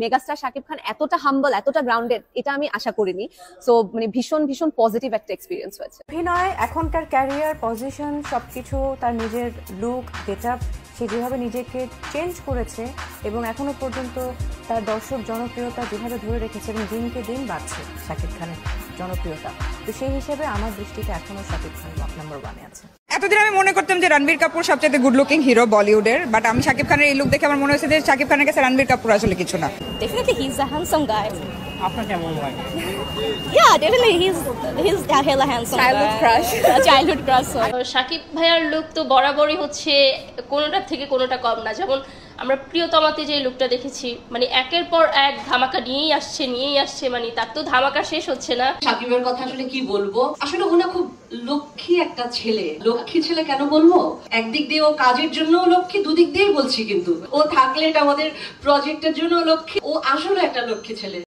Megastar Shakib Khan এতটা হাম্বল, এতটা grounded, এটা আমি আশা করিনি। সো মানে ভীষণ ভীষণ পজিটিভ একটা এক্সপিরিয়েন্স হয়েছে। অভিনয়, এখনকার ক্যারিয়ার, পজিশন, সবকিছু, তার নিজের লুক, গেটআপ, সে যেভাবে নিজেকে চেঞ্জ করেছে এবং এখনো পর্যন্ত তার দর্শক জনপ্রিয়তা যেভাবে ধরে রেখেছে এবং দিনকে দিন বাড়ছে শাকিব খানের জনপ্রিয়তা, তো সেই হিসেবে আমার দৃষ্টিতে এখনো শাকিব খান নাম্বার 1-এ আছে। এতদিন আমি মনে করতাম যে রণবীর কাপুর সবচেয়ে গুড লুকিং হিরো বলিউডের, বাট আমি শাকিব খানের এই লুক দেখে আমার মনে হয়েছে যে শাকিব খানের কাছে রণবীর কাপুর আসলে কিছু না। Definitely he's a handsome guy. আপনার কেমন লাগে? Yeah, definitely he's a hella handsome Childhood guy. crush. Childhood crush. Shakib ভাইয়ার লুক তো বরাবরই হচ্ছে কোনোটার থেকে কোনোটা কম না। যেমন আমরা প্রিয়তমাতে যে লুকটা দেখেছি, মানে একের পর এক ধামাকা নিয়েই আসছে, মানে তার তো ধামাকা শেষ হচ্ছে না। শাকিবের কথা আসলে কি বলবো, আসলে ও না খুব লক্ষ্মী একটা ছেলে। লক্ষ্মী ছেলে কেন বলবো, একদিক দিয়ে ও কাজের জন্য লক্ষ্মী, দুদিক দিয়েই বলছি, কিন্তু ও থাকলে এটা আমাদের প্রজেক্টের জন্য লক্ষ্মী। ও আসলে একটা লক্ষ্মী ছেলে।